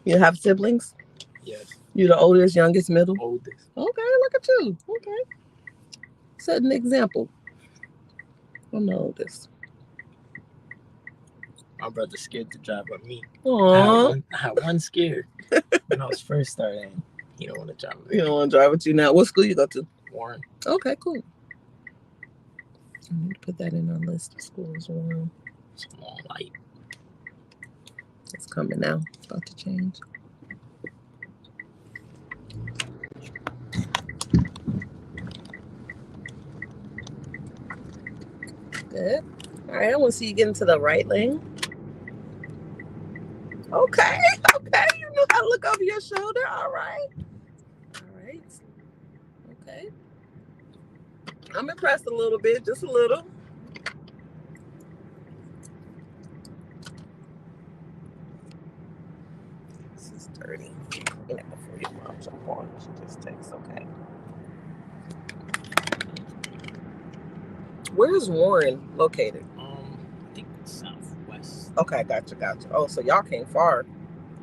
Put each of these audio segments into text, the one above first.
You have siblings? Yes. You the oldest, youngest, middle? Oldest. Okay, look at you. Okay. Set an example. I'm the oldest. My brother's scared to drive with me. Aww. I had one scared when I was first starting. He don't want to drive with You me. don't want to drive with you now. What school you go to? Warren. Okay, cool. I need to put that in our list of schools. Warren. Small light. It's coming now. It's about to change. Good. All right, I want to see you get into the right lane. Okay, okay. You know how to look over your shoulder. All right. All right. Okay. I'm impressed a little bit, just a little. This is dirty. Clean it before your mom jump on. She just takes, okay. Where's Warren located? I think southwest. Okay, gotcha. Oh, so y'all came far.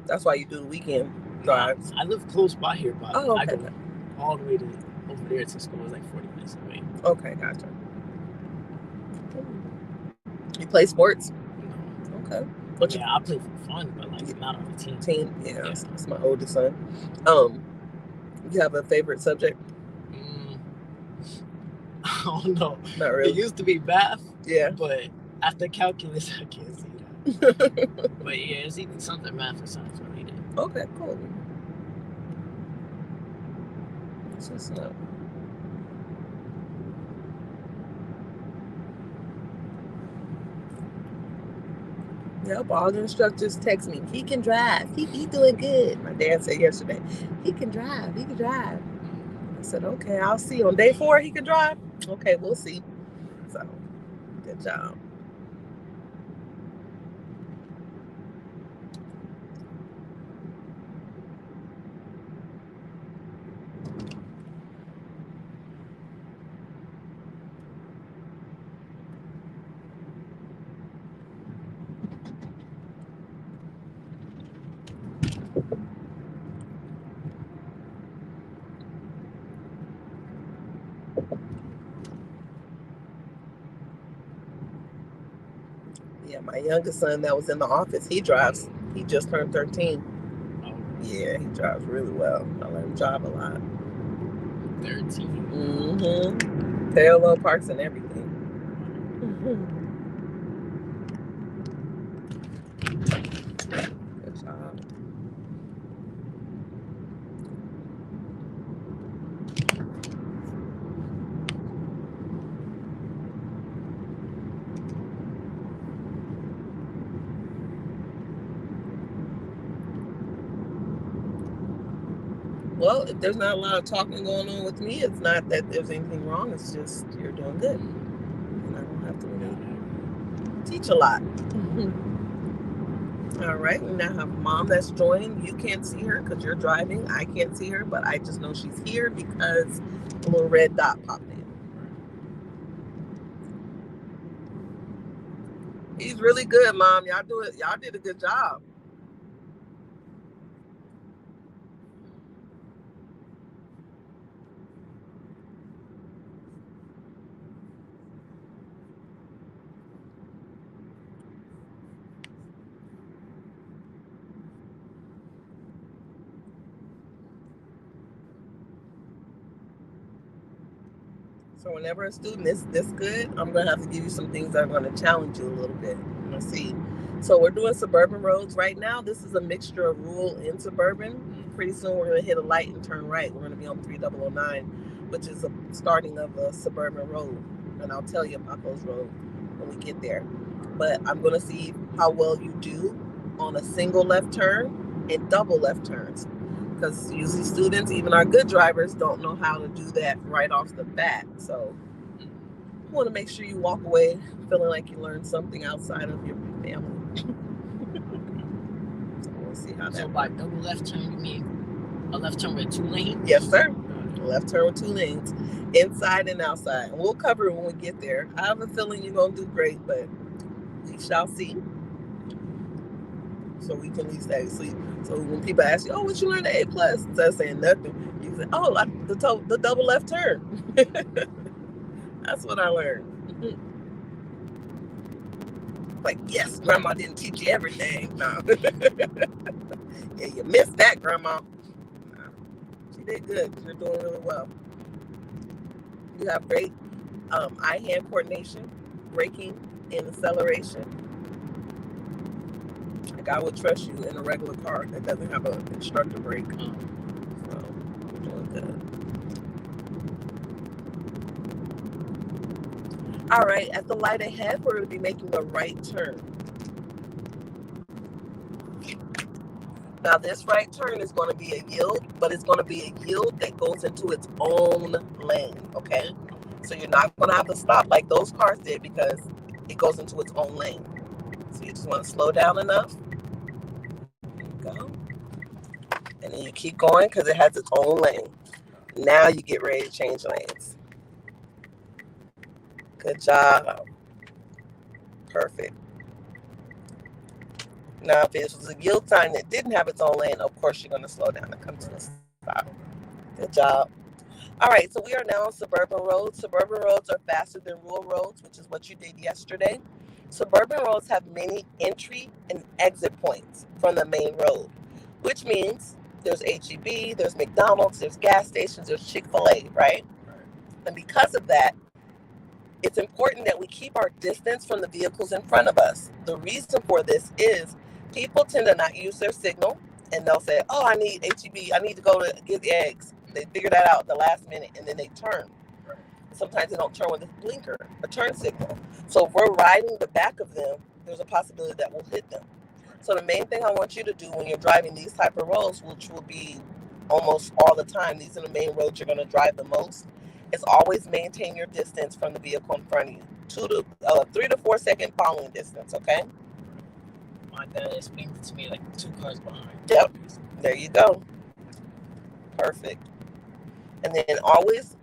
That's why you do the weekend drives. I live close by here, but okay. I go all the way to over there to school. It's like 40 minutes away. Okay, gotcha. You play sports? No. Okay. I play for fun, but like not on the team. Yeah. That's my oldest son. You have a favorite subject? I don't know. Not really. It used to be math. Yeah. But after calculus, I can't see that. But yeah, it's either something math or science related. Okay, cool. That's what's up. Yep, all the instructors text me. He can drive. He doing good. My dad said yesterday, he can drive. I said, okay, I'll see. On day 4, he can drive? Okay, we'll see. So, good job. Yeah, my youngest son that was in the office, he drives. He just turned 13. Yeah, he drives really well. I let him drive a lot. 13. Mm-hmm. Parallel parks and everything. Good job. Well, if there's not a lot of talking going on with me, it's not that there's anything wrong. It's just you're doing good. And I don't have to really teach a lot. All right. We now have Mom that's joining. You can't see her because you're driving. I can't see her, but I just know she's here because a little red dot popped in. He's really good, Mom. Y'all did a good job. So whenever a student is this good, I'm going to have to give you some things that are going to challenge you a little bit. Let's see. So we're doing Suburban Roads right now. This is a mixture of rural and suburban. Pretty soon we're going to hit a light and turn right. We're going to be on 3009, which is the starting of a suburban road. And I'll tell you about those roads when we get there. But I'm going to see how well you do on a single left turn and double left turns. Because usually students, even our good drivers, don't know how to do that right off the bat. So you want to make sure you walk away feeling like you learned something outside of your family. So we'll see how that So by double left turn, you mean a left turn with 2 lanes? Yes, sir. Left turn with 2 lanes, inside and outside. And we'll cover it when we get there. I have a feeling you're going to do great, but we shall see. so we can at least stay asleep. So when people ask you, "Oh, what you learned at A+," instead of saying nothing, you say, "Oh, the double left turn." That's what I learned. Like, yes, Grandma didn't teach you everything. No. Yeah, you missed that, Grandma. No. She did good. You're doing really well. You have great eye-hand coordination, braking, and acceleration. Like, I would trust you in a regular car that doesn't have an instructor brake. So, you're doing good. All right, at the light ahead, we're going to be making a right turn. Now, this right turn is going to be a yield, but it's going to be a yield that goes into its own lane, okay? So you're not going to have to stop like those cars did because it goes into its own lane. So you just want to slow down enough. There you go. And then you keep going because it has its own lane. Now you get ready to change lanes. Good job. Perfect. Now, if it was a yield sign that didn't have its own lane, of course, you're going to slow down and come to a stop. Good job. All right, so we are now on Suburban Roads. Suburban Roads are faster than rural roads, which is what you did yesterday. Suburban Roads have many entry and exit points from the main road, which means there's H-E-B, there's McDonald's, there's gas stations, there's Chick-fil-A, right? And because of that, it's important that we keep our distance from the vehicles in front of us. The reason for this is people tend to not use their signal, and they'll say, "Oh, I need H-E-B. I need to go to get the eggs." They figure that out at the last minute, and then they turn. Sometimes they don't turn with a blinker, a turn signal. So if we're riding the back of them, there's a possibility that we'll hit them. So the main thing I want you to do when you're driving these type of roads, which will be almost all the time, these are the main roads you're going to drive the most, is always maintain your distance from the vehicle in front of you. 3 to 4 second following distance, okay? My dad explained it to me like 2 cars behind. Yep. There you go. Perfect. And then always,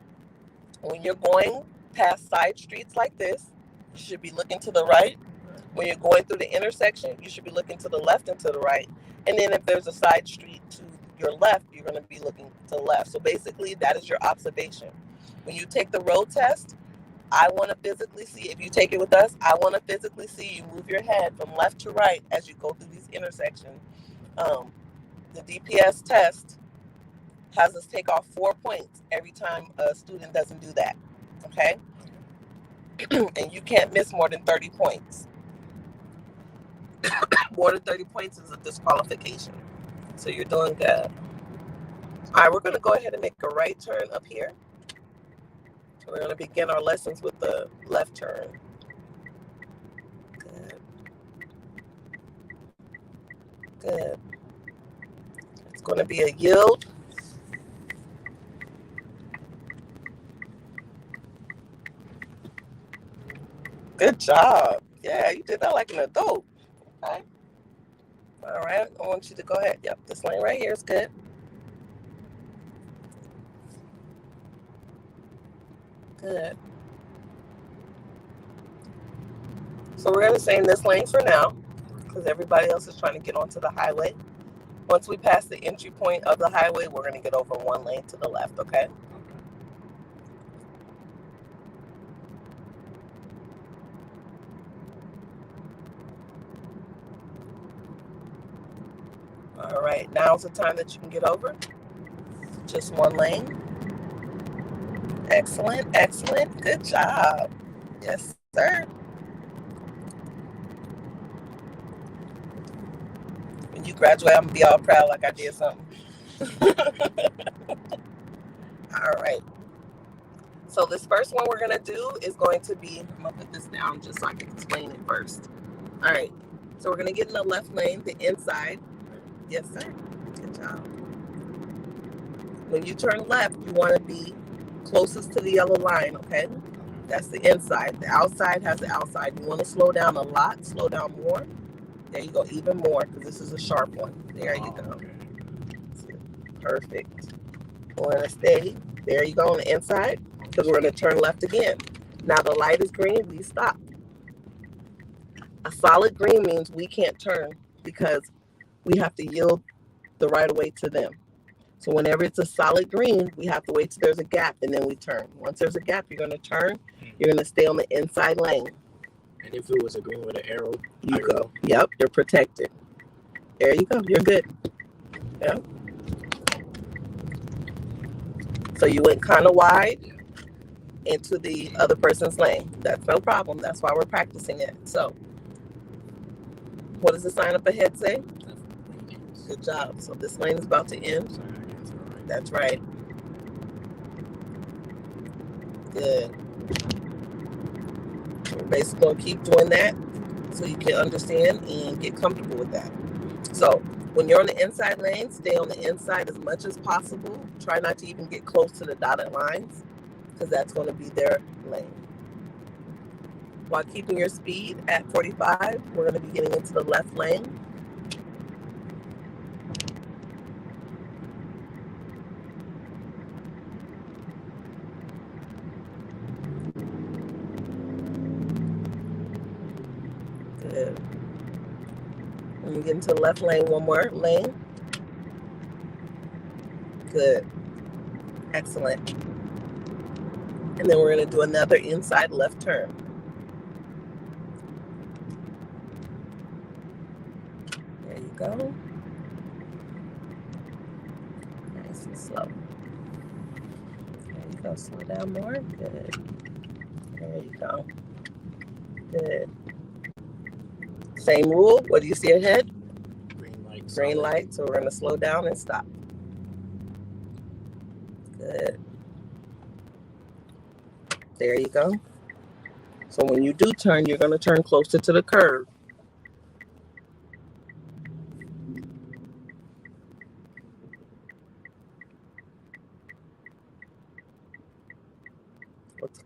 when you're going past side streets like this, you should be looking to the right. When you're going through the intersection, you should be looking to the left and to the right. And then if there's a side street to your left, you're going to be looking to the left. So basically, that is your observation. When you take the road test, I want to physically see, if you take it with us, I want to physically see you move your head from left to right as you go through these intersections. The DPS test has us take off 4 points every time a student doesn't do that, okay? And you can't miss more than 30 points. More than 30 points is a disqualification. So you're doing good. All right, we're going to go ahead and make a right turn up here. We're going to begin our lessons with the left turn. Good. Good. It's going to be a yield. Good job. Yeah, you did that like an adult. Okay. All right, I want you to go ahead. Yep, this lane right here is good. Good. So we're going to stay in this lane for now because everybody else is trying to get onto the highway. Once we pass the entry point of the highway, we're going to get over one lane to the left, okay? All right, now's the time that you can get over. Just one lane. Excellent, excellent. Good job. Yes, sir. When you graduate, I'm going to be all proud like I did something. All right. So this first one we're going to do is going to be, I'm going to put this down just so I can explain it first. All right. So we're going to get in the left lane, the inside. Yes, sir. Good job. When you turn left, you want to be closest to the yellow line, okay? That's the inside. The outside has the outside. You want to slow down a lot, slow down more. There you go, even more, because this is a sharp one. There you go. Perfect. You want to stay. There you go on the inside, because we're going to turn left again. Now the light is green, we stop. A solid green means we can't turn because we have to yield the right of way to them. So whenever it's a solid green, we have to wait till there's a gap and then we turn. Once there's a gap, you're going to turn. You're going to stay on the inside lane. And if it was a green with an arrow, you go. Yep, you're protected. There you go. You're good. Yep. So you went kind of wide into the other person's lane. That's no problem. That's why we're practicing it. So what does the sign up ahead say? Good job. So this lane is about to end. That's right. Good. We're basically going to keep doing that so you can understand and get comfortable with that. So when you're on the inside lane, stay on the inside as much as possible. Try not to even get close to the dotted lines because that's going to be their lane. While keeping your speed at 45, we're going to be getting into the left lane. Good. When you get into the left lane, one more lane. Good. Excellent. And then we're going to do another inside left turn. There you go. Nice and slow. There you go. Slow down more. Good. There you go. Good. Same rule. What do you see ahead? Green light. Green light. So we're going to slow down and stop. Good. There you go. So when you do turn, you're going to turn closer to the curb.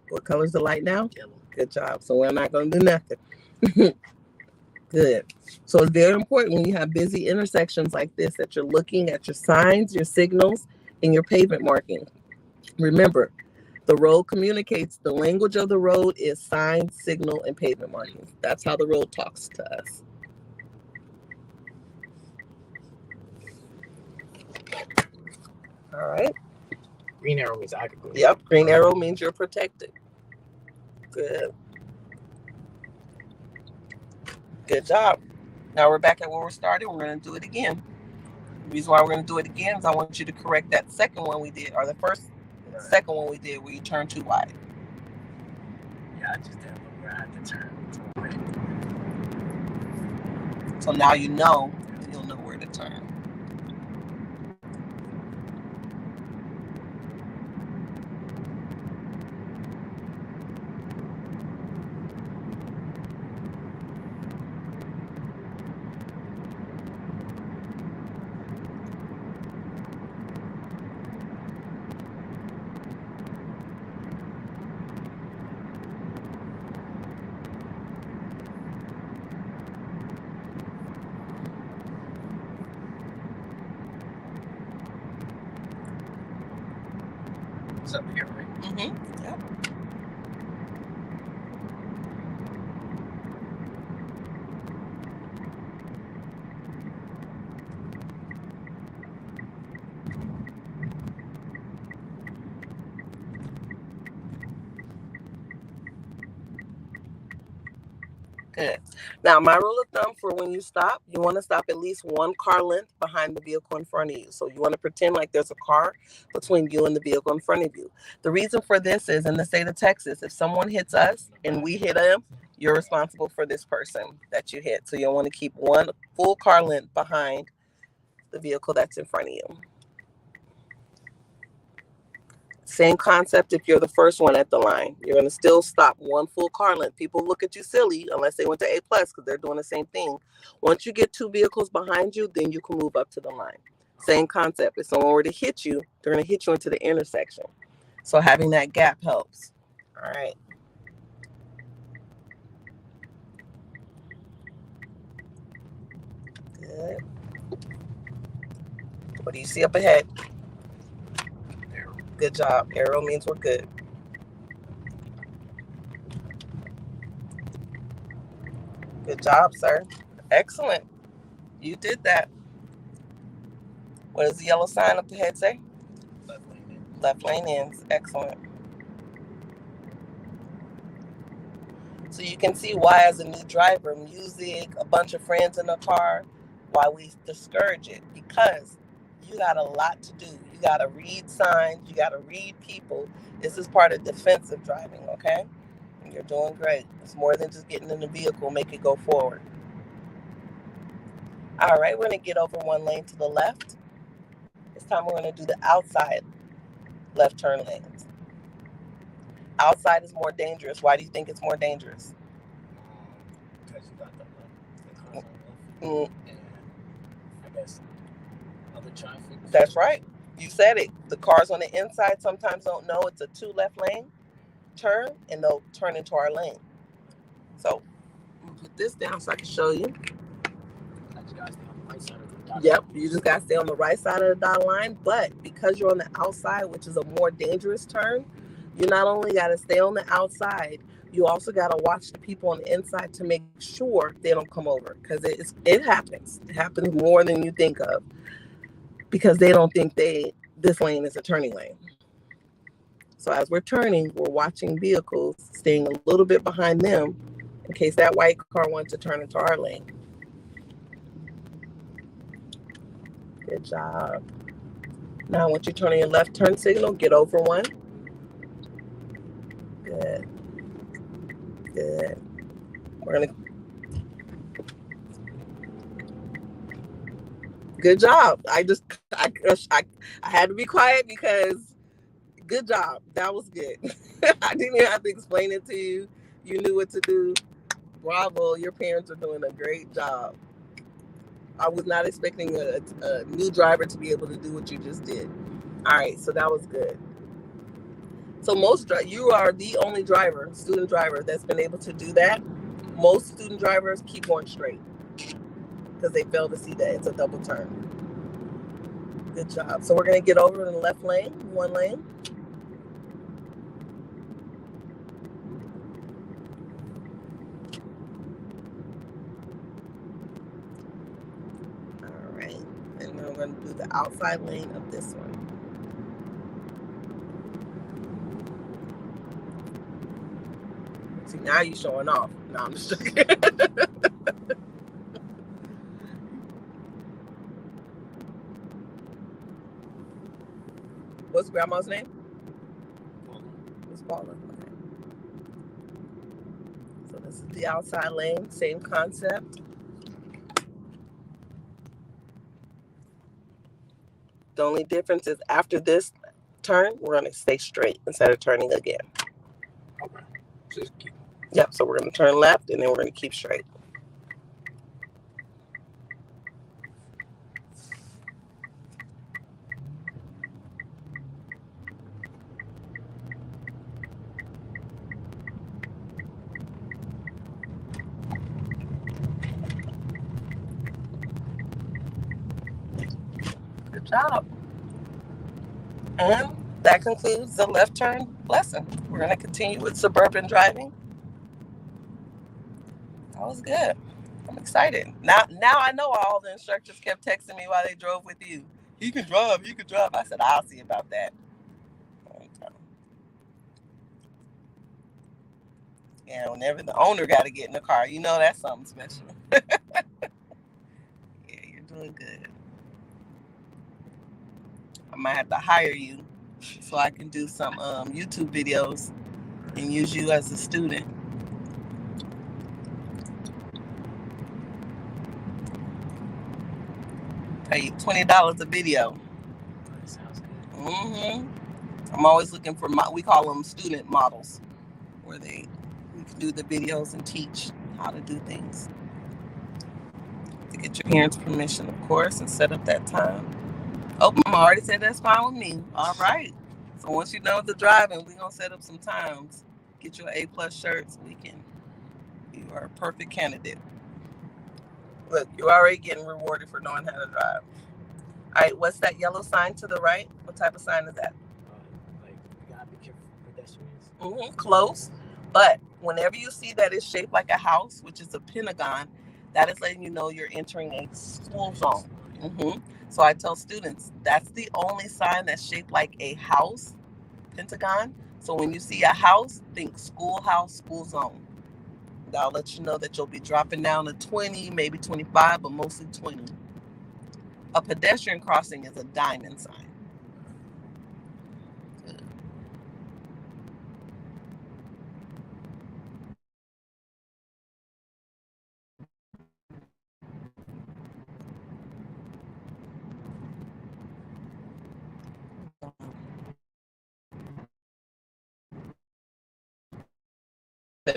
What color's the light now? Yellow. Good job. So we're not going to do nothing. Good. So it's very important when you have busy intersections like this that you're looking at your signs, your signals, and your pavement marking. Remember, the road communicates. The language of the road is sign, signal, and pavement markings. That's how the road talks to us. All right. Green arrow means I could go. Yep. Green arrow means you're protected. Good. Good job. Now we're back at where we started. We're going to do it again. The reason why we're going to do it again is I want you to correct that second one we did, or the second one we did where you turned too wide. Yeah, I just didn't know where I had to turn. So now you know, you'll know where to turn. It's up here, right? Mm-hmm. Yep. Good. Now, my rule of thumb for when you stop, you want to stop at least one car length behind the vehicle in front of you. So you want to pretend like there's a car between you and the vehicle in front of you. The reason for this is in the state of Texas, if someone hits us and we hit them, you're responsible for this person that you hit. So you'll want to keep one full car length behind the vehicle that's in front of you. Same concept if you're the first one at the line. You're going to still stop one full car length. People look at you silly unless they went to A+ because they're doing the same thing. Once you get two vehicles behind you, then you can move up to the line. Same concept. If someone were to hit you, they're going to hit you into the intersection. So having that gap helps. All right. Good. What do you see up ahead? Good job. Arrow means we're good. Good job, sir. Excellent. You did that. What does the yellow sign up ahead say? Left lane in. Left lane ends. Excellent. So you can see why, as a new driver, music, a bunch of friends in the car, why we discourage it. Because you got a lot to do. You got to read signs. You got to read people. This is part of defensive driving, okay? And you're doing great. It's more than just getting in the vehicle, make it go forward. All right, we're going to get over one lane to the left. This time we're going to do the outside left turn lanes. Outside is more dangerous. Why do you think it's more dangerous? Because you got the cars on left. And I guess other traffic. That's right. You said it. The cars on the inside sometimes don't know it's a 2 left lane turn, and they'll turn into our lane. So I'm going to put this down so I can show you. Yep, you just got to stay on the right side of the dotted line. But because you're on the outside, which is a more dangerous turn, you not only got to stay on the outside, you also got to watch the people on the inside to make sure they don't come over. Because it happens. It happens more than you think of. Because they don't think this lane is a turning lane. So as we're turning, we're watching vehicles, staying a little bit behind them in case that white car wants to turn into our lane. Good job. Now, once you turn on your left turn signal, get over one. Good. Good. We're going to... Good job. I had to be quiet because good job. That was good. I didn't even have to explain it to you. You knew what to do. Bravo. Your parents are doing a great job. I was not expecting a new driver to be able to do what you just did. All right, so that was good. So you are the only driver, student driver, that's been able to do that. Most student drivers keep going straight because they fail to see that it's a double turn. Good job. So we're going to get over in the left lane, one lane. And then we're going to do the outside lane of this one. See, now you're showing off. No, I'm just joking. What's grandma's name? Miss Paula. Okay. So this is the outside lane, same concept. The only difference is after this turn, we're going to stay straight instead of turning again. Okay. Just keep. Yep, so we're going to turn left and then we're going to keep straight. Good job. And that concludes the left turn lesson. We're going to continue with suburban driving. That was good. I'm excited. Now I know why all the instructors kept texting me while they drove with you. You can drive. I said, I'll see about that. Yeah, whenever the owner got to get in the car, you know that's something special. Yeah, you're doing good. I might have to hire you so I can do some YouTube videos and use you as a student. Pay you $20 a video. That sounds good. I'm always looking for we call them student models, where we can do the videos and teach how to do things. To get your parents' permission, of course, and set up that time. Oh, Mama already said that's fine with me. All right. So once you're done with the driving, we're going to set up some times. Get you an A+ shirt so you are a perfect candidate. Look, you're already getting rewarded for knowing how to drive. All right, what's that yellow sign to the right? What type of sign is that? Like, you gotta be careful for pedestrians. Close. But whenever you see that it's shaped like a house, which is a pentagon, that is letting you know you're entering a school zone. So I tell students that's the only sign that's shaped like a house, pentagon. So when you see a house, think schoolhouse, school zone. That'll let you know that you'll be dropping down to 20, maybe 25, but mostly 20. A pedestrian crossing is a diamond sign.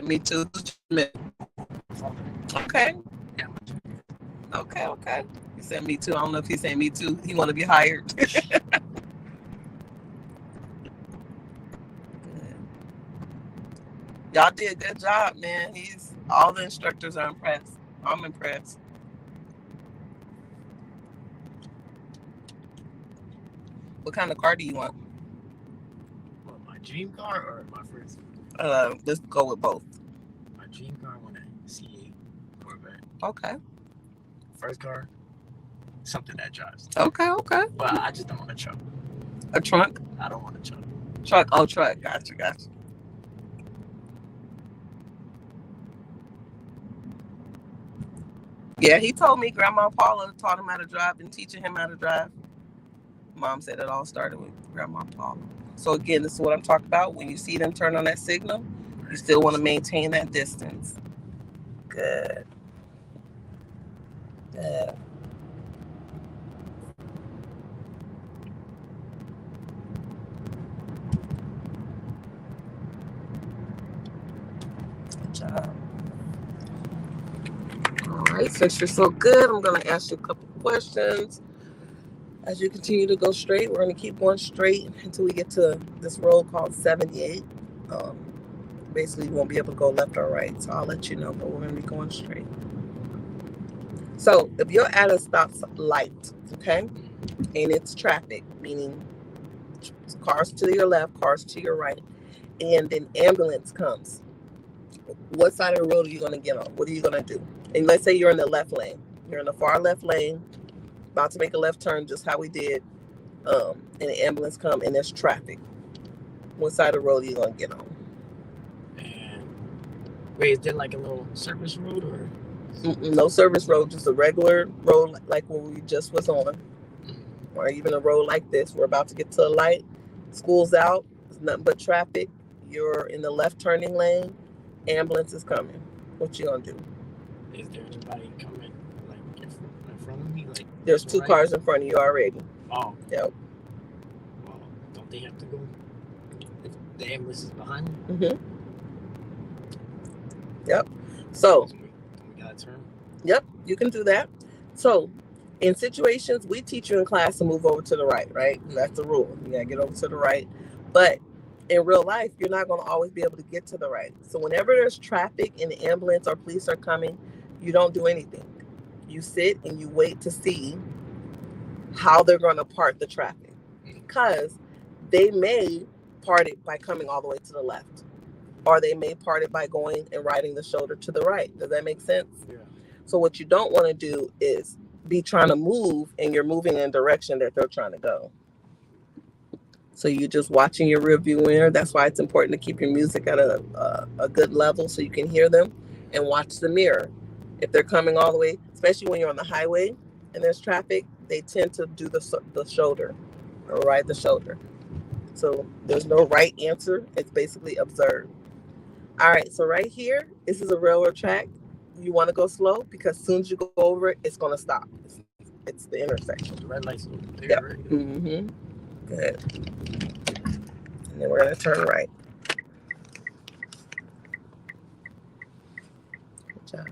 Me too. Okay. Yeah. Okay. He said me too. I don't know if he's saying me too. He want to be hired. Y'all did a good job, man. All the instructors are impressed. I'm impressed. What kind of car do you want? What, my dream car or my first? Let's go with both. My dream car, I want a C8 Corvette. Okay. First car, something that drives. Okay. But I just don't want a truck. A trunk? I don't want a truck. Truck. Oh, truck. Gotcha. Yeah, he told me Grandma Paula taught him how to drive and teaching him how to drive. Mom said it all started with Grandma Paula. So again, this is what I'm talking about. When you see them turn on that signal, you still want to maintain that distance. Good. Good job. All right, since you're so good, I'm going to ask you a couple questions. As you continue to go straight, we're going to keep going straight until we get to this road called 78. Basically, you won't be able to go left or right, so I'll let you know, but we're going to be going straight. So if you're at a stop light, okay, and it's traffic, meaning cars to your left, cars to your right, and an ambulance comes, what side of the road are you going to get on? What are you going to do? And let's say you're in the left lane. You're in the far left lane, about to make a left turn, just how we did, and an ambulance come and there's traffic. What side of the road are you going to get on? And wait, is there like a little service road or? No service road, just a regular road like when we just was on, or even a road like this. We're about to get to a light. School's out. It's nothing but traffic. You're in the left turning lane. Ambulance is coming. What you gonna do? Is there anybody coming like in front of me? Like there's two cars in front of you already. Oh. Yep. Well, don't they have to go? If the ambulance is behind me? Mm-hmm. Yep. So. We gotta turn. Yep, you can do that. So, in situations, we teach you in class to move over to the right, right? That's the rule. You gotta get over to the right. But in real life, you're not going to always be able to get to the right. So whenever there's traffic and the ambulance or police are coming, you don't do anything. You sit and you wait to see how they're going to part the traffic, because they may part it by coming all the way to the left, or they may part it by going and riding the shoulder to the right. Does that make sense? Yeah. So what you don't want to do is be trying to move and you're moving in a direction that they're trying to go. So you're just watching your rear view mirror. That's why it's important to keep your music at a good level so you can hear them, and watch the mirror. If they're coming all the way, especially when you're on the highway and there's traffic, they tend to do the shoulder, or ride the shoulder. So there's no right answer. It's basically observe. All right, so right here, this is a railroad track. You want to go slow because as soon as you go over it, it's going to stop. It's the intersection. The red light's there, yep. Right? Mm-hmm. Good. And then we're going to turn right. Good job.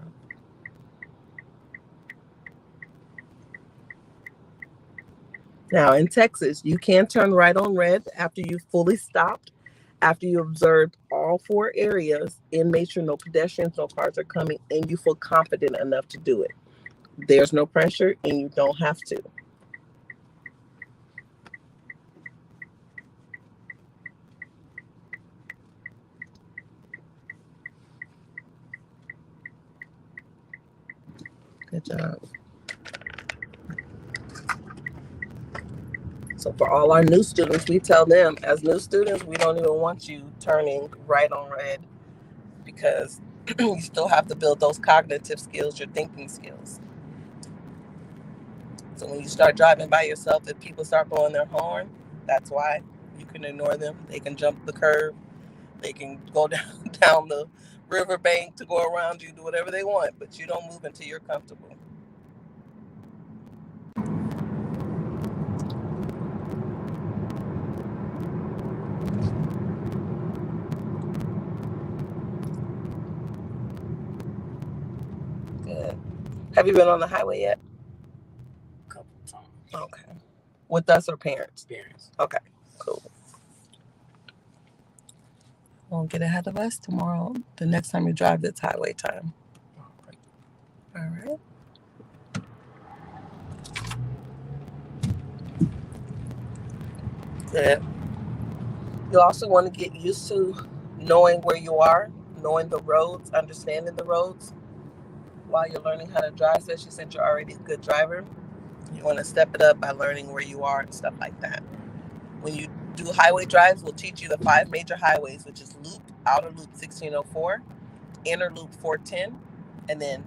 Now, in Texas, you can turn right on red after you've fully stopped, after you observed all 4 areas and made sure no pedestrians, no cars are coming, and you feel confident enough to do it. There's no pressure, and you don't have to. Good job. So for all our new students, we tell them, as new students, we don't even want you turning right on red, because you still have to build those cognitive skills, your thinking skills. So when you start driving by yourself, if people start blowing their horn, that's why. You can ignore them. They can jump the curb. They can go down the riverbank to go around you, do whatever they want, but you don't move until you're comfortable. Good. Have you been on the highway yet? A couple of times. Okay. With us or parents? Parents. Okay, cool. Won't get ahead of us tomorrow. The next time you drive, it's highway time. All right. Good. You also want to get used to knowing where you are, knowing the roads, understanding the roads while you're learning how to drive, especially since you're already a good driver. You want to step it up by learning where you are and stuff like that. When you do highway drives, we'll teach you the 5 major highways, which is Loop, Outer Loop 1604, Inner Loop 410, and then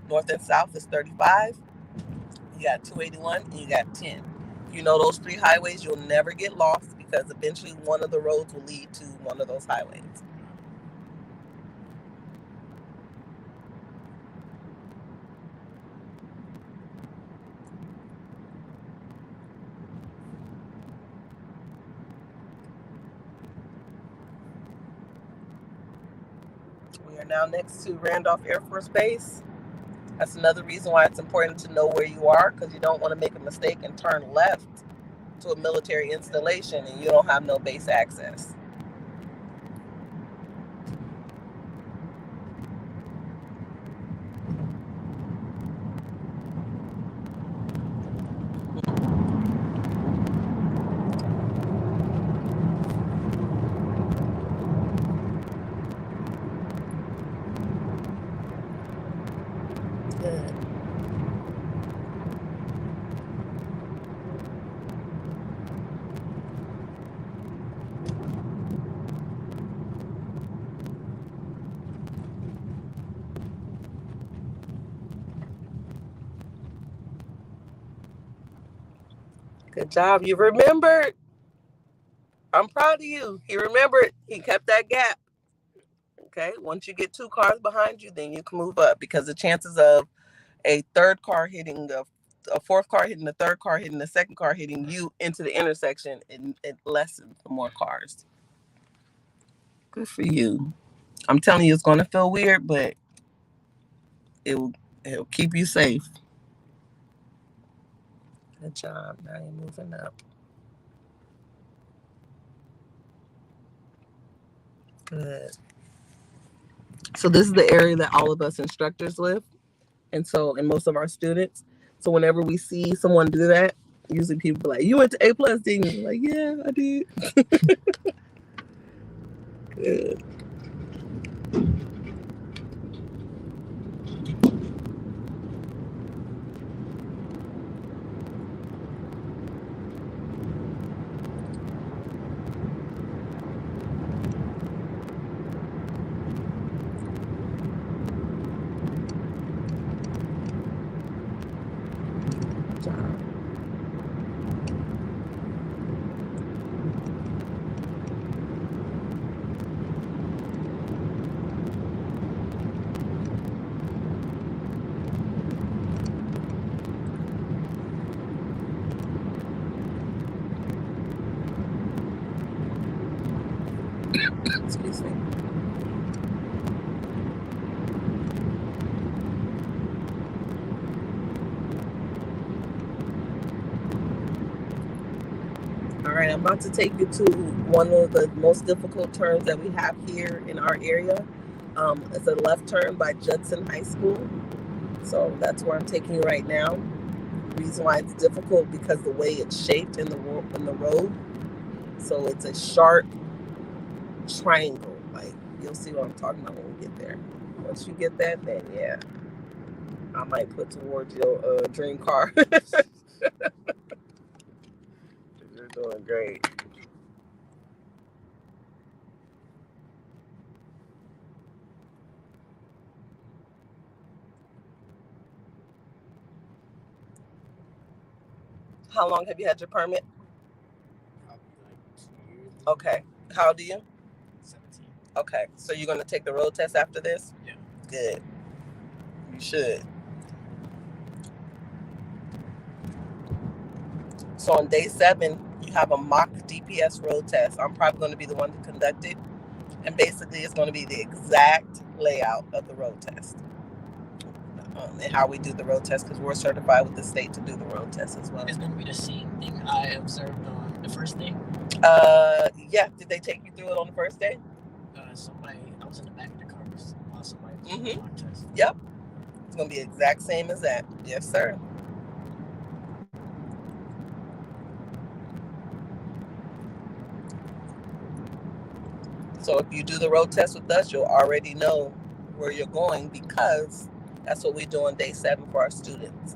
North and South is 35. You got 281 and you got 10. If you know those 3 highways, you'll never get lost, because eventually one of the roads will lead to one of those highways. We are now next to Randolph Air Force Base. That's another reason why it's important to know where you are, because you don't want to make a mistake and turn left to a military installation and you don't have no base access. Good. Good job. You remembered. I'm proud of you. He remembered. He kept that gap. Okay. Once you get 2 cars behind you, then you can move up, because the chances of a third car hitting a fourth car hitting the third car hitting the second car hitting you into the intersection, it lessens the more cars. Good for you. I'm telling you, it's going to feel weird, but it'll keep you safe. Good job. Now you're moving up. Good. So this is the area that all of us instructors live, and most of our students. So whenever we see someone do that, usually people are like, "You went to A+, didn't you?" Like, "Yeah, I did." Good. Excuse me. All right, I'm about to take you to one of the most difficult turns that we have here in our area. It's a left turn by Judson High School. So that's where I'm taking you right now. The reason why it's difficult, because the way it's shaped in the road. So it's a sharp triangle. Like, you'll see what I'm talking about when we get there. Once you get that, then yeah, I might put towards your dream car. Great. How long have you had your permit? Probably like 2 years. Okay. How old are you? 17. Okay. So you're going to take the road test after this? Yeah. Good. You should. So on day 7, you have a mock DPS road test. I'm probably going to be the one to conduct it. And basically, it's going to be the exact layout of the road test. And how we do the road test, because we're certified with the state to do the road test as well. It's going to be the same thing I observed on the first day? Yeah. Did they take you through it on the first day? I was in the back of the car while somebody was doing the mock test. Yep. It's going to be exact same as that. Yes, sir. So if you do the road test with us, you'll already know where you're going, because that's what we do on day 7 for our students.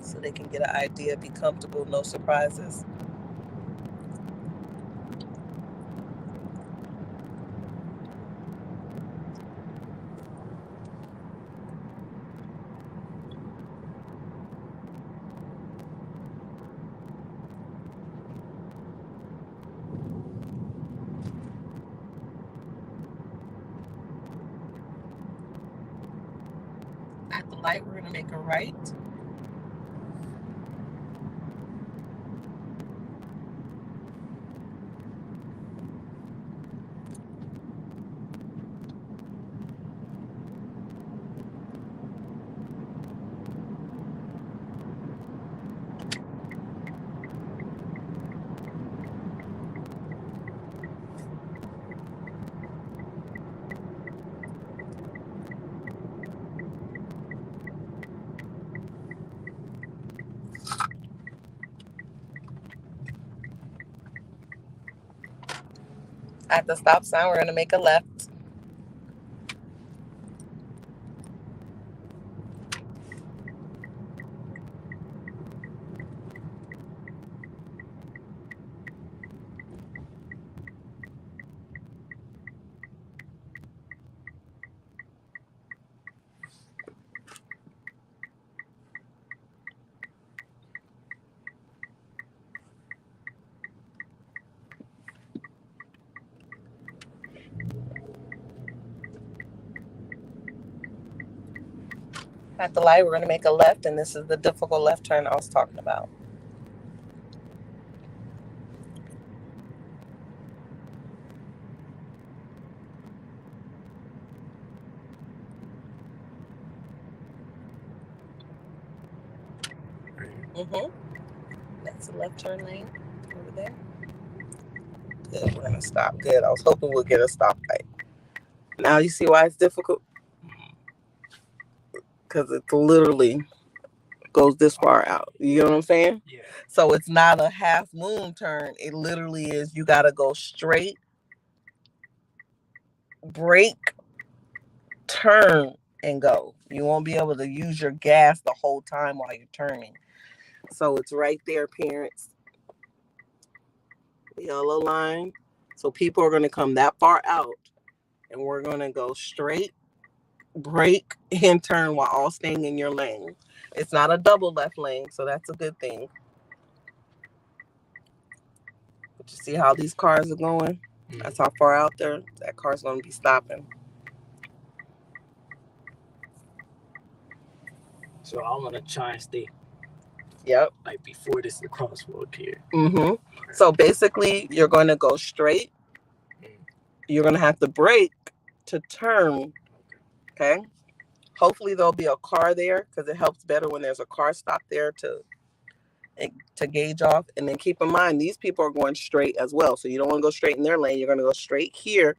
So they can get an idea, be comfortable, no surprises. At the light, we're going to make a right. At the stop sign, we're going to make a left. At the light, we're going to make a left, and this is the difficult left turn I was talking about. That's the left turn lane over there. Good, we're going to stop. Good, I was hoping we'll get a stoplight. Now you see why it's difficult? Because it literally goes this far out. You know what I'm saying? Yeah. So it's not a half moon turn. It literally is, you got to go straight, brake, turn, and go. You won't be able to use your gas the whole time while you're turning. So it's right there, parents. The yellow line. So people are going to come that far out, and we're going to go straight, brake, and turn while all staying in your lane. It's not a double left lane, so that's a good thing. But you see how these cars are going? That's how far out there that car's going to be stopping. So I want to try and stay. Yep. Like before this crossroad here. So basically, you're going to go straight. You're going to have to brake to turn. Okay. Hopefully there'll be a car there, because it helps better when there's a car stop there to gauge off. And then keep in mind, these people are going straight as well. So you don't want to go straight in their lane. You're going to go straight here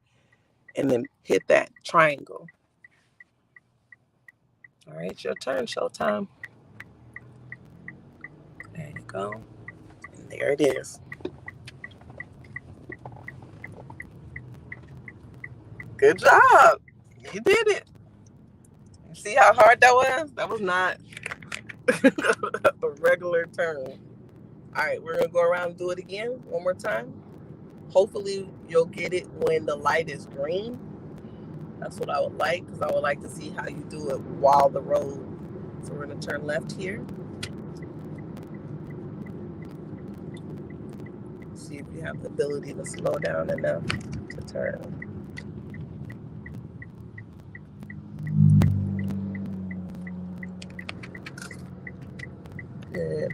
and then hit that triangle. All right, it's your turn, showtime. There you go. And there it is. Good job. You did it. You see how hard that was? That was not a regular turn. All right, we're going to go around and do it again one more time. Hopefully, you'll get it when the light is green. That's what I would like, because I would like to see how you do it while the road. So we're going to turn left here. See if you have the ability to slow down enough to turn. Good.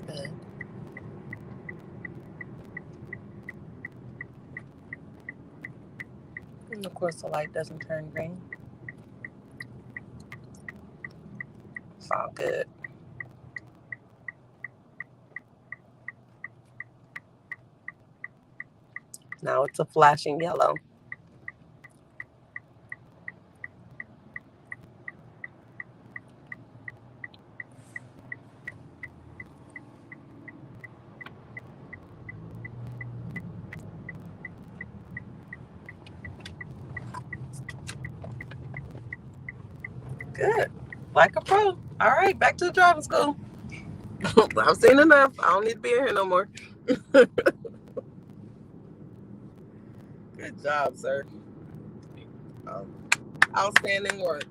Good. And of course, the light doesn't turn green. It's all good. Now it's a flashing yellow. Good. Like a pro. All right, back to the driving school. I've seen enough. I don't need to be in here no more. Good job, sir. Outstanding work.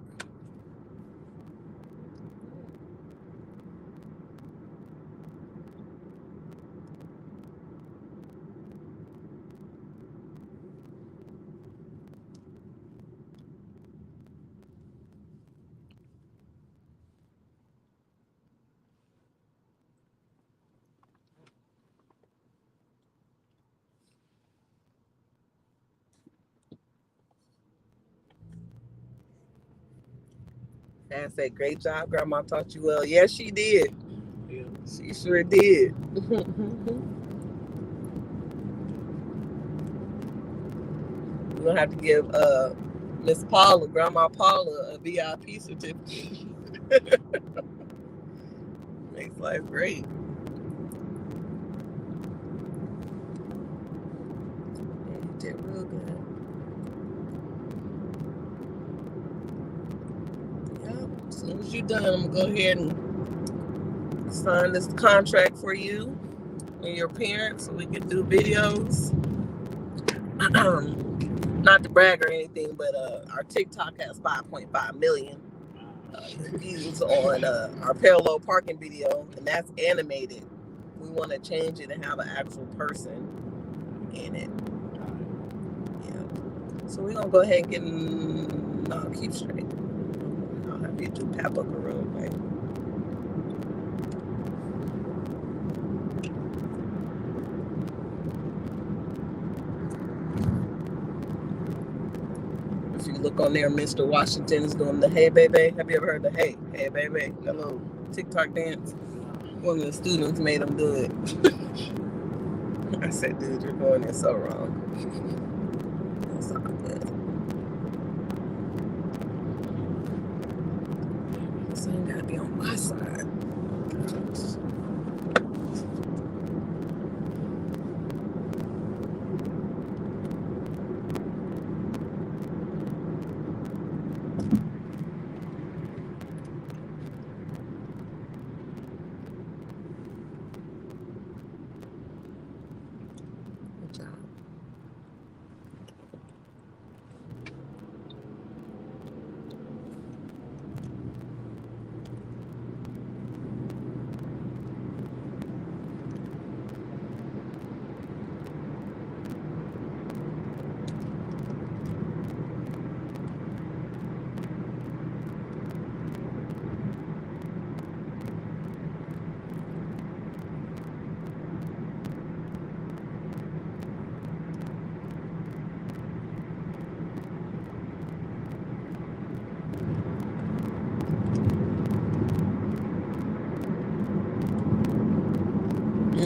And said, great job, Grandma taught you well. Yes, she did. Yeah. She sure did. We're going to have to give Miss Paula, Grandma Paula, a VIP certificate. Makes life great. Yeah, you did real good. Yep. As soon as you're done, I'm going to go ahead and sign this contract for you and your parents so we can do videos. Not to brag or anything, but our TikTok has 5.5 million views on our parallel parking video, and that's animated. We want to change it and have an actual person in it. Yeah. So we're gonna go ahead and get no, keep straight. I'll have you do Papoka Road, right? If you look on there, Mr. Washington is doing the hey baby. Have you ever heard the hey baby? That little TikTok dance. One of the students made him do it. I said, dude, you're doing it so wrong. That's all good. So you gotta be on my side. Good job.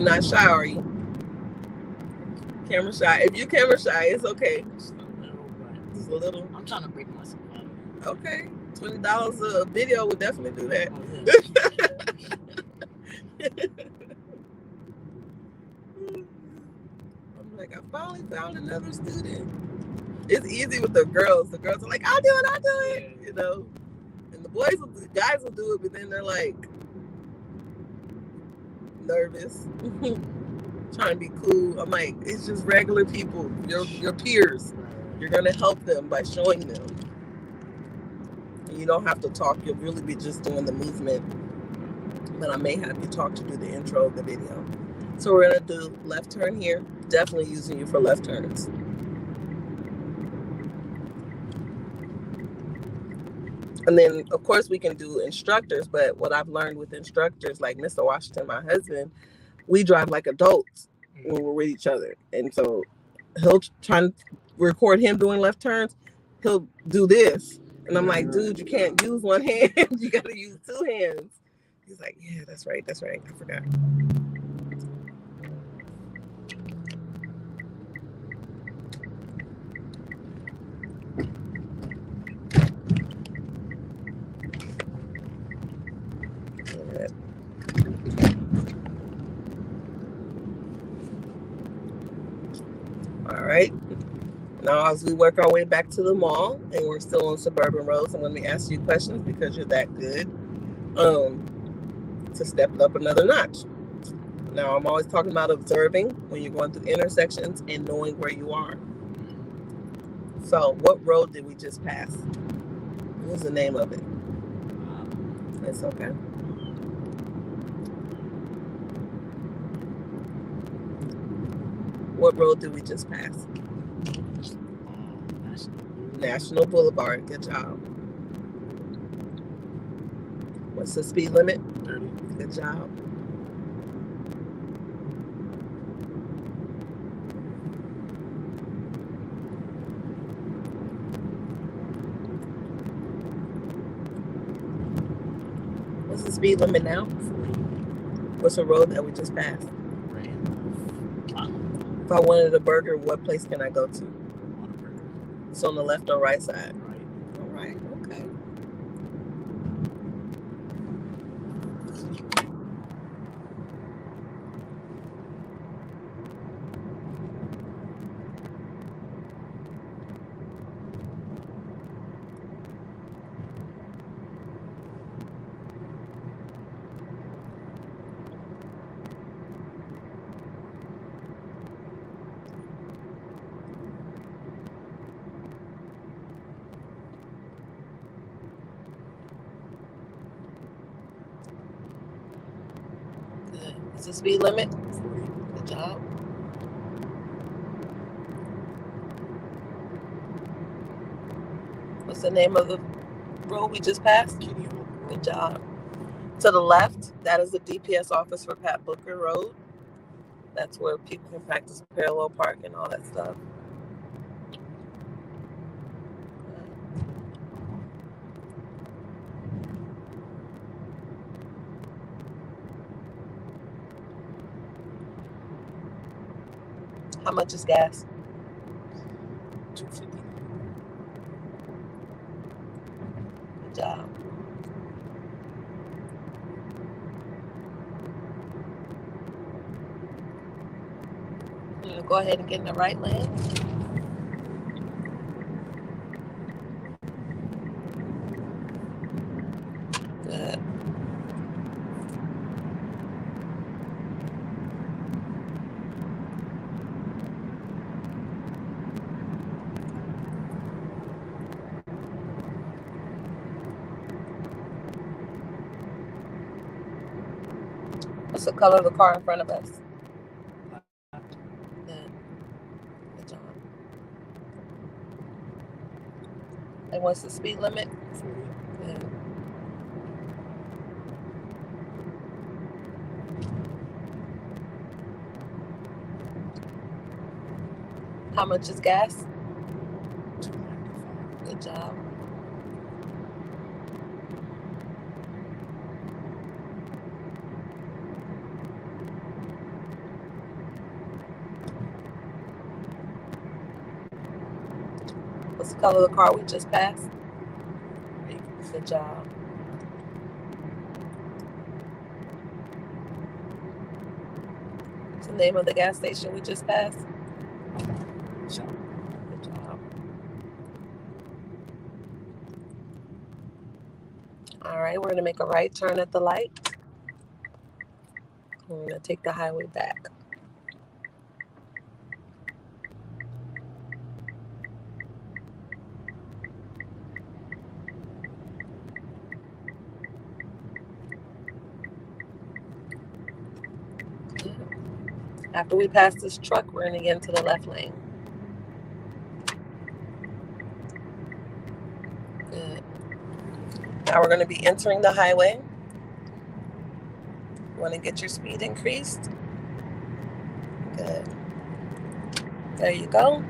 You're not shy, are you? Camera shy. If you're camera shy, it's okay. Just a little, but Just a little. I'm trying to break myself out of it. Okay. $20 a video would definitely do that. I'm like, I finally found another student. It's easy with the girls. The girls are like, I'll do it, you know. And the guys will do it, but then they're like nervous, trying to be cool. I'm like, it's just regular people, your peers. You're gonna help them by showing them. And you don't have to talk. You'll really be just doing the movement. But I may have you talk to do the intro of the video. So we're gonna do left turn here. Definitely using you for left turns. And then, of course, we can do instructors, but what I've learned with instructors, like Mr. Washington, my husband, we drive like adults when we're with each other. And so he'll try and record him doing left turns. He'll do this. And I'm like, dude, you can't use one hand. You got to use two hands. He's like, yeah, that's right. I forgot. All right. Now, as we work our way back to the mall, and we're still on Suburban Roads, I'm going to ask you questions because you're that good to step it up another notch. Now, I'm always talking about observing when you're going through intersections and knowing where you are. So, what road did we just pass? What was the name of it? It's okay. What road did we just pass? National Boulevard. Good job. What's the speed limit? 30. Good job. What's the speed limit now? 40. What's the road that we just passed? Right. If I wanted a burger, what place can I go to? Whataburger. It's on the left or right side? Right. All right, okay. What's the speed limit? 40. Good job. What's the name of the road we just passed? Kitty Hawk. Good job. To the left, that is the DPS office for Pat Booker Road. That's where people can practice parallel park and all that stuff. How much is gas? $2.50. Good job. Go ahead and get in the right lane. Good. What's the color of the car in front of us? Good. Good job. And what's the speed limit? 40. Good. How much is gas? $2.95. Good job. color of the car we just passed? Good job. What's the name of the gas station we just passed? Good job. All right, we're going to make a right turn at the light. We're going to take the highway back. After we pass this truck, we're going to get into the left lane. Good. Now we're going to be entering the highway. You want to get your speed increased. Good. There you go.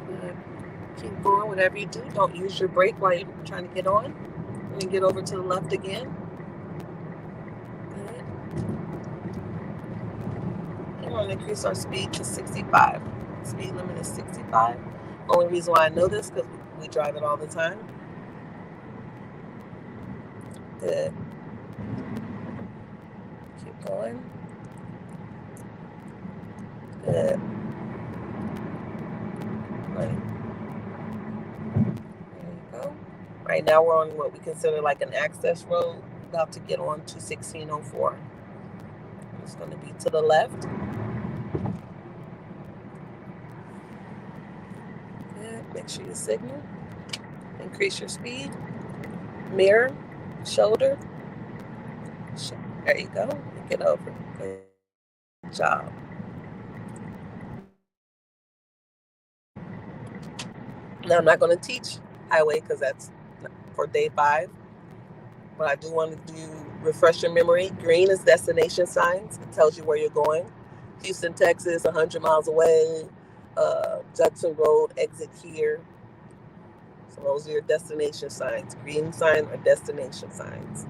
Good. Keep going. Whatever you do, don't use your brake while you're trying to get on. We're going to get over to the left again. Good. And we're going to increase our speed to 65. Speed limit is 65. Only reason why I know this is because we drive it all the time. Good. Keep going. Good. Right. There you go. Right now we're on what we consider like an access road, about to get on to 1604. It's going to be to the left. Good. Make sure you signal. Increase your speed. Mirror. Shoulder. There you go. Get over. Good job. Now I'm not going to teach highway because that's for day 5. But I do want to refresh your memory. Green is destination signs. It tells you where you're going. Houston, Texas, 100 miles away. Judson Road, exit here. So those are your destination signs. Green signs are destination signs.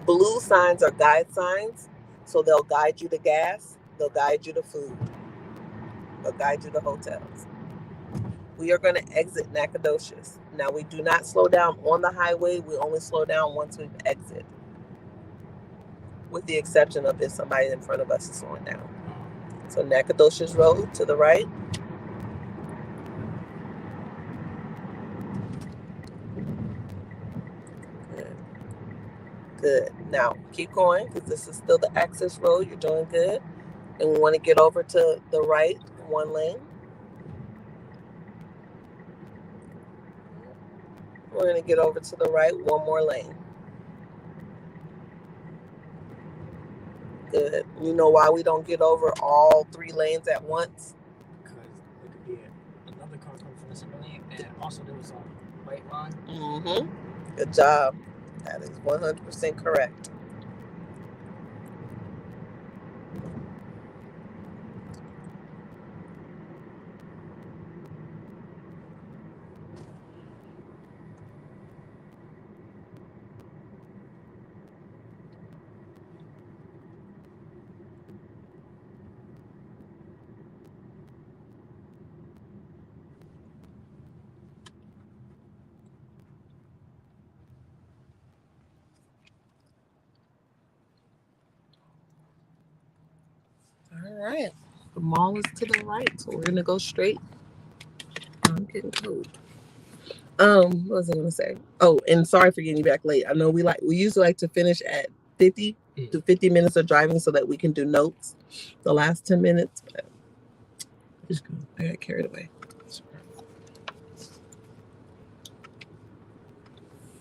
Blue signs are guide signs. So they'll guide you to gas. They'll guide you to food. They'll guide you to hotels. We are going to exit Nacogdoches. Now, we do not slow down on the highway. We only slow down once we exit, with the exception of if somebody in front of us is slowing down. So Nacogdoches Road to the right. Good. Good. Now, keep going because this is still the access road. You're doing good. And we want to get over to the right, one lane. We're going to get over to the right, one more lane. Good. You know why we don't get over all 3 lanes at once? Because there could be another car coming from the second lane, and also there was a white line. Mm-hmm. Good job. That is 100% correct. All right. The mall is to the right, so we're gonna go straight. I'm getting cold. What was I gonna say? Oh, and sorry for getting you back late. I know we usually like to finish at 50 to 50 minutes of driving so that we can do notes the last 10 minutes. But I got carried away.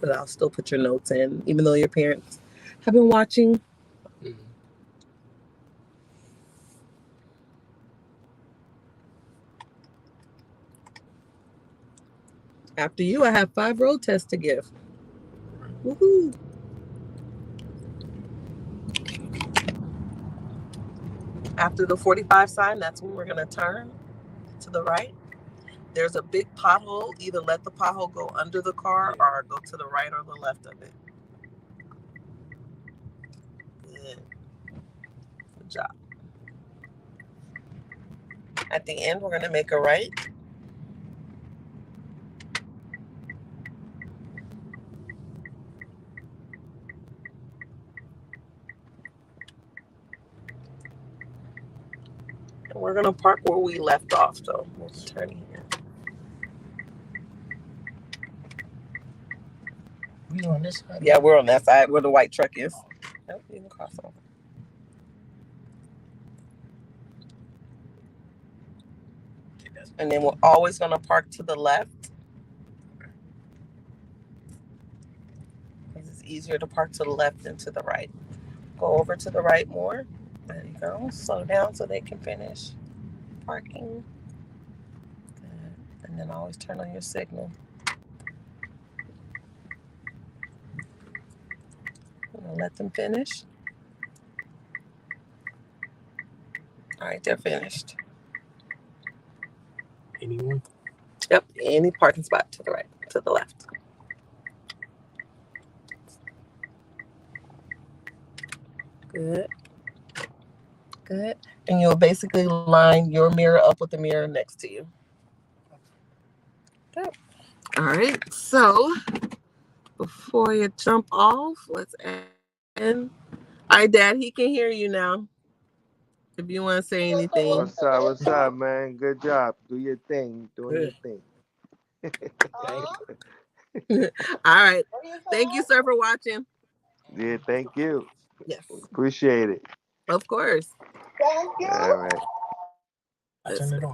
But I'll still put your notes in, even though your parents have been watching. After you, I have 5 road tests to give. Woohoo! After the 45 sign, that's when we're going to turn to the right. There's a big pothole. Either let the pothole go under the car or go to the right or the left of it. Good job. At the end, we're going to make a right. we're gonna park where we left off, so we'll turn here. We on this side? Yeah, we're on that side where the white truck is. Nope, you can cross over. And then we're always gonna park to the left. It's easier to park to the left than to the right. Go over to the right more. There you go. Slow down so they can finish parking. Good. And then always turn on your signal. Let them finish. All right, they're finished. Anyone? Yep, any parking spot to the right, to the left. Good. Good. And you'll basically line your mirror up with the mirror next to you. Good. All right, so before you jump off, let's end. All right, Dad, he can hear you now. If you want to say anything. What's up, man? Good job. Do your thing. Doing your thing. All right. Thank you, sir, for watching. Yeah, thank you. Yes. Appreciate it. Of course. Thank you. All right. I turned it on.